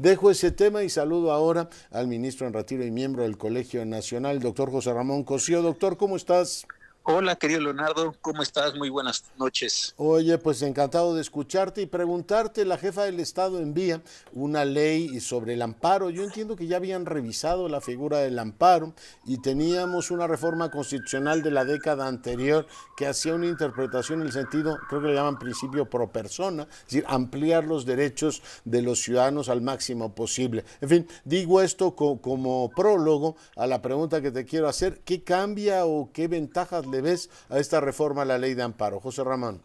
Dejo ese tema y saludo ahora al ministro en retiro y miembro del Colegio Nacional, doctor José Ramón Cosío. Doctor, ¿cómo estás? Hola, querido Leonardo, ¿cómo estás? Muy buenas noches. Oye, pues encantado de escucharte y preguntarte, la jefa del Estado envía una ley sobre el amparo. Yo entiendo que ya habían revisado la figura del amparo y teníamos una reforma constitucional de la década anterior que hacía una interpretación en el sentido, creo que le llaman principio pro persona, es decir, ampliar los derechos de los ciudadanos al máximo posible. En fin, digo esto como prólogo a la pregunta que te quiero hacer. ¿Qué cambia o qué ventajas le ves a esta reforma a la ley de amparo? José Ramón.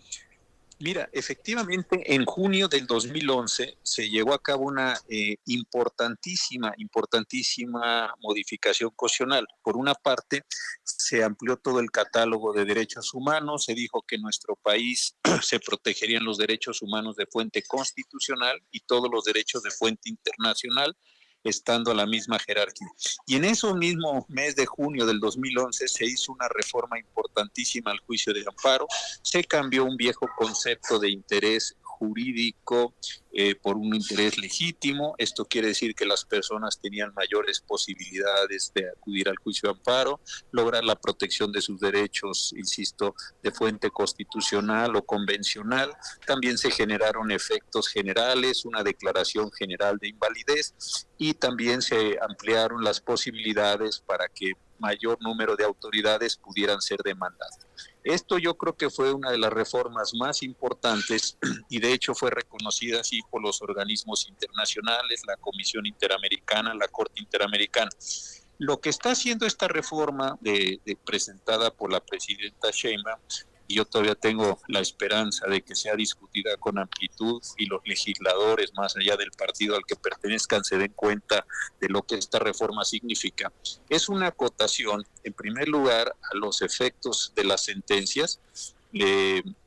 Mira, efectivamente, en junio del 2011 se llevó a cabo una importantísima modificación constitucional. Por una parte, se amplió todo el catálogo de derechos humanos, se dijo que en nuestro país se protegerían los derechos humanos de fuente constitucional y todos los derechos de fuente internacional, estando a la misma jerarquía. Y en ese mismo mes de junio del 2011 se hizo una reforma importantísima al juicio de amparo, se cambió un viejo concepto de interés jurídico por un interés legítimo. Esto quiere decir que las personas tenían mayores posibilidades de acudir al juicio de amparo, lograr la protección de sus derechos, insisto, de fuente constitucional o convencional. También se generaron efectos generales, una declaración general de invalidez, y también se ampliaron las posibilidades para que mayor número de autoridades pudieran ser demandadas. Esto yo creo que fue una de las reformas más importantes y de hecho fue reconocida así por los organismos internacionales, la Comisión Interamericana, la Corte Interamericana. Lo que está haciendo esta reforma presentada por la presidenta Sheinbaum, y yo todavía tengo la esperanza de que sea discutida con amplitud y los legisladores, más allá del partido al que pertenezcan, se den cuenta de lo que esta reforma significa, es una acotación, en primer lugar, a los efectos de las sentencias,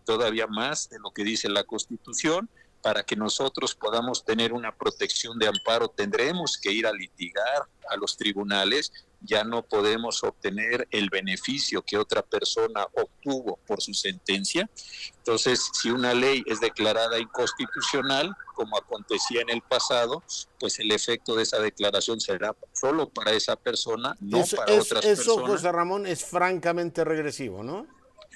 todavía más de lo que dice la Constitución. Para que nosotros podamos tener una protección de amparo, tendremos que ir a litigar a los tribunales. Ya no podemos obtener el beneficio que otra persona obtuvo por su sentencia. Entonces, si una ley es declarada inconstitucional, como acontecía en el pasado, pues el efecto de esa declaración será solo para esa persona, no para otras Eso, personas. José Ramón, es francamente regresivo, ¿no?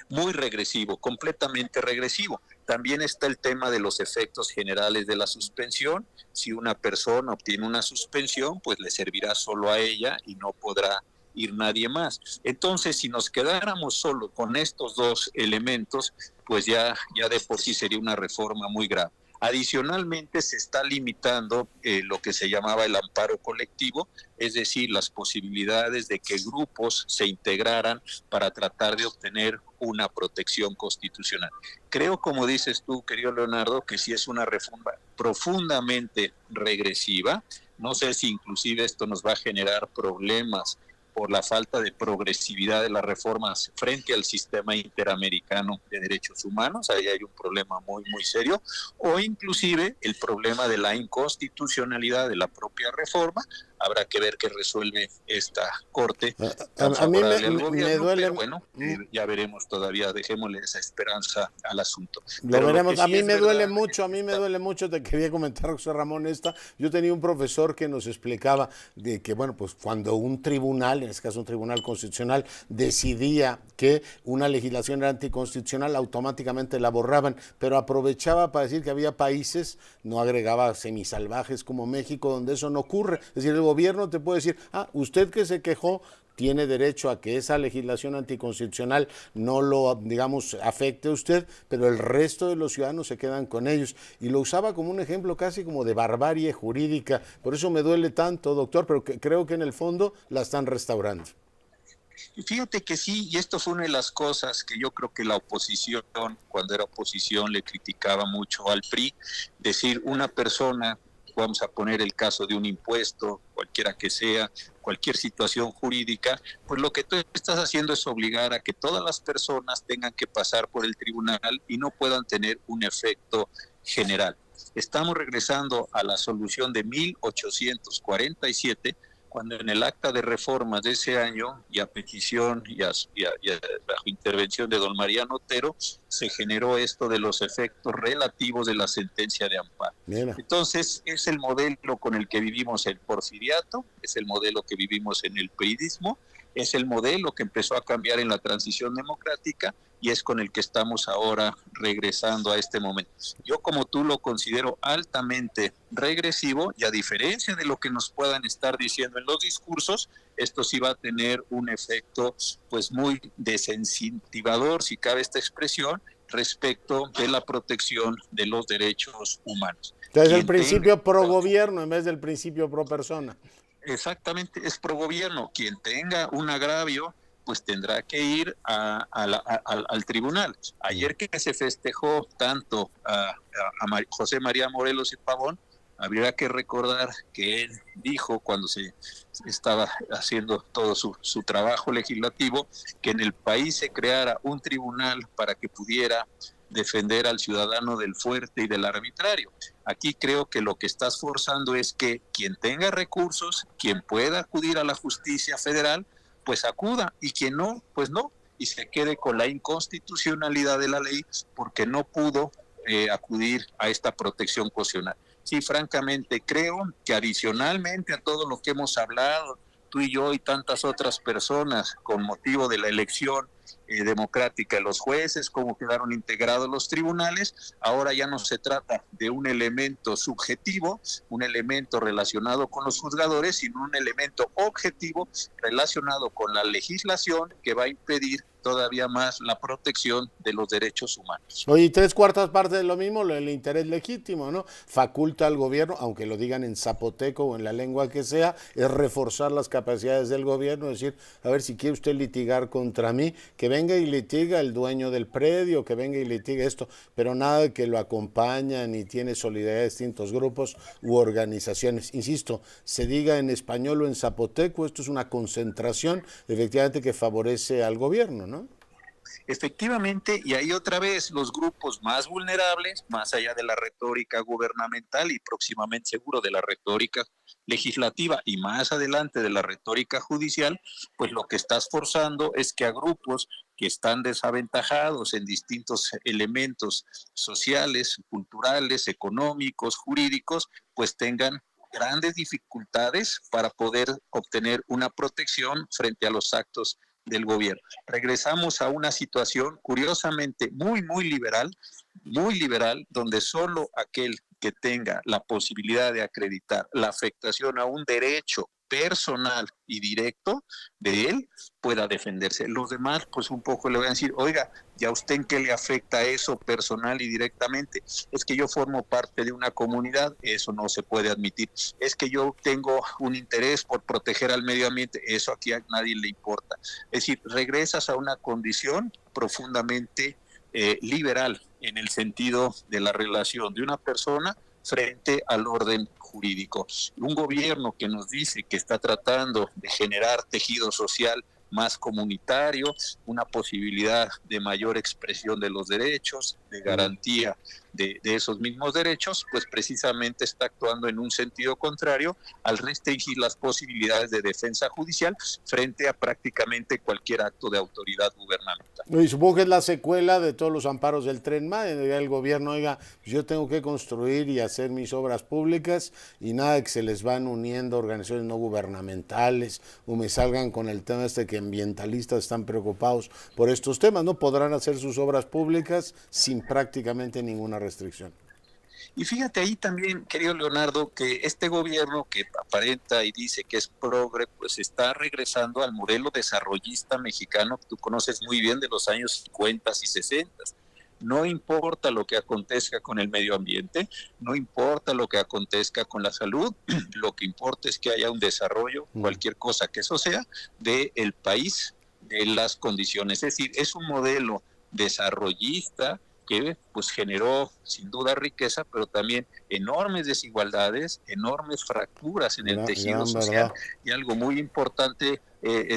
Muy regresivo, completamente regresivo. También está el tema de los efectos generales de la suspensión. Si una persona obtiene una suspensión, pues le servirá solo a ella y no podrá ir nadie más. Entonces, si nos quedáramos solo con estos dos elementos, pues ya de por sí sería una reforma muy grave. Adicionalmente, se está limitando lo que se llamaba el amparo colectivo, es decir, las posibilidades de que grupos se integraran para tratar de obtener una protección constitucional. Creo, como dices tú, querido Leonardo, que sí es una reforma profundamente regresiva. No sé si inclusive esto nos va a generar problemas por la falta de progresividad de las reformas frente al sistema interamericano de derechos humanos. Ahí hay un problema muy serio, o inclusive el problema de la inconstitucionalidad de la propia reforma. Habrá que ver qué resuelve esta corte tan A mí favorable al me gobierno, duele, pero bueno, ya veremos todavía, dejémosle esa esperanza al asunto. lo Pero lo que veremos. A sí mí es me duele verdad mucho, es a que mí me está... duele mucho. Te quería comentar, José Ramón, esta. Yo tenía un profesor que nos explicaba de que, bueno, pues cuando un tribunal, en este caso un tribunal constitucional, decidía que una legislación era anticonstitucional, automáticamente la borraban, pero aprovechaba para decir que había países, no agregaba semisalvajes como México, donde eso no ocurre. Es decir, el gobierno te puede decir, usted que se quejó, tiene derecho a que esa legislación anticonstitucional no lo, digamos, afecte a usted, pero el resto de los ciudadanos se quedan con ellos. Y lo usaba como un ejemplo casi como de barbarie jurídica. Por eso me duele tanto, doctor, pero creo que en el fondo la están restaurando. Y fíjate que sí, y esto fue una de las cosas que yo creo que la oposición, cuando era oposición, le criticaba mucho al PRI, decir una persona, vamos a poner el caso de un impuesto, cualquiera que sea, cualquier situación jurídica, pues lo que tú estás haciendo es obligar a que todas las personas tengan que pasar por el tribunal y no puedan tener un efecto general. Estamos regresando a la solución de 1847, cuando en el acta de reformas de ese año, y a petición y bajo intervención de don Mariano Otero, se generó esto de los efectos relativos de la sentencia de amparo. Mira. Entonces, es el modelo con el que vivimos el porfiriato, es el modelo que vivimos en el priismo, es el modelo que empezó a cambiar en la transición democrática y es con el que estamos ahora regresando a este momento. Yo, como tú, lo considero altamente regresivo y, a diferencia de lo que nos puedan estar diciendo en los discursos, esto sí va a tener un efecto pues muy desincentivador, si cabe esta expresión, respecto de la protección de los derechos humanos. Entonces el principio pro gobierno en vez del principio pro persona. Exactamente, es pro gobierno. Quien tenga un agravio, pues tendrá que ir al tribunal. Ayer que se festejó tanto a José María Morelos y Pavón, habría que recordar que él dijo, cuando se estaba haciendo todo su trabajo legislativo, que en el país se creara un tribunal para que pudiera defender al ciudadano del fuerte y del arbitrario. Aquí creo que lo que estás forzando es que quien tenga recursos, quien pueda acudir a la justicia federal, pues acuda, y quien no, pues no, y se quede con la inconstitucionalidad de la ley porque no pudo acudir a esta protección constitucional. Sí, francamente, creo que adicionalmente a todo lo que hemos hablado, tú y yo y tantas otras personas, con motivo de la elección democrática de los jueces, cómo quedaron integrados los tribunales, ahora ya no se trata de un elemento subjetivo, un elemento relacionado con los juzgadores, sino un elemento objetivo relacionado con la legislación que va a impedir todavía más la protección de los derechos humanos. Oye, 3/4 partes de lo mismo, el interés legítimo, ¿no? Faculta al gobierno, aunque lo digan en zapoteco o en la lengua que sea, es reforzar las capacidades del gobierno, decir, a ver, si quiere usted litigar contra mí, que venga y litiga el dueño del predio, que venga y litiga esto, pero nada de que lo acompaña ni tiene solidaridad de distintos grupos u organizaciones. Insisto, se diga en español o en zapoteco, esto es una concentración efectivamente que favorece al gobierno, ¿no? Efectivamente, y ahí otra vez los grupos más vulnerables, más allá de la retórica gubernamental y próximamente seguro de la retórica legislativa y más adelante de la retórica judicial, pues lo que estás forzando es que a grupos que están desaventajados en distintos elementos sociales, culturales, económicos, jurídicos, pues tengan grandes dificultades para poder obtener una protección frente a los actos del gobierno. Regresamos a una situación curiosamente muy liberal, donde solo aquel que tenga la posibilidad de acreditar la afectación a un derecho personal y directo de él pueda defenderse. Los demás, pues un poco le voy a decir, oiga, ¿y a usted en qué le afecta eso personal y directamente? Es que yo formo parte de una comunidad, eso no se puede admitir. Es que yo tengo un interés por proteger al medio ambiente, eso aquí a nadie le importa. Es decir, regresas a una condición profundamente liberal en el sentido de la relación de una persona frente al orden jurídico. Un gobierno que nos dice que está tratando de generar tejido social más comunitario, una posibilidad de mayor expresión de los derechos, de garantía de esos mismos derechos, pues precisamente está actuando en un sentido contrario al restringir las posibilidades de defensa judicial frente a prácticamente cualquier acto de autoridad gubernamental. Y supongo que es la secuela de todos los amparos del Tren Maya, el gobierno, oiga, yo tengo que construir y hacer mis obras públicas y nada que se les van uniendo organizaciones no gubernamentales o me salgan con el tema que ambientalistas están preocupados por estos temas, no podrán hacer sus obras públicas sin prácticamente ninguna restricción. Y fíjate ahí también, querido Leonardo, que este gobierno que aparenta y dice que es progre, pues está regresando al modelo desarrollista mexicano que tú conoces muy bien de los años 50 y 60. No importa lo que acontezca con el medio ambiente, no importa lo que acontezca con la salud, lo que importa es que haya un desarrollo, cualquier cosa que eso sea, del país, de las condiciones. Es decir, es un modelo desarrollista que pues generó sin duda riqueza, pero también enormes desigualdades, enormes fracturas en el tejido social y algo muy importante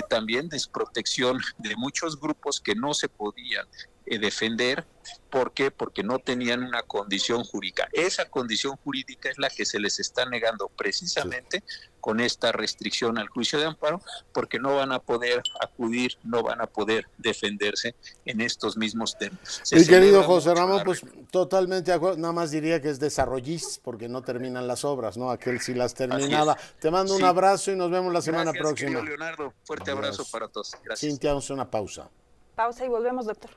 también, desprotección de muchos grupos que no se podían defender. ¿Por qué? Porque no tenían una condición jurídica. Esa condición jurídica es la que se les está negando precisamente con esta restricción al juicio de amparo, porque no van a poder acudir, no van a poder defenderse en estos mismos términos. Mi querido José Ramón, pues totalmente de acuerdo. Nada más diría que es desarrollista porque no terminan las obras, ¿no? Aquel sí las terminaba. Te mando un abrazo y nos vemos la semana próxima. Gracias, querido Leonardo. Fuerte abrazo para todos. Gracias. Cintia, vamos a una pausa. Pausa y volvemos, doctor.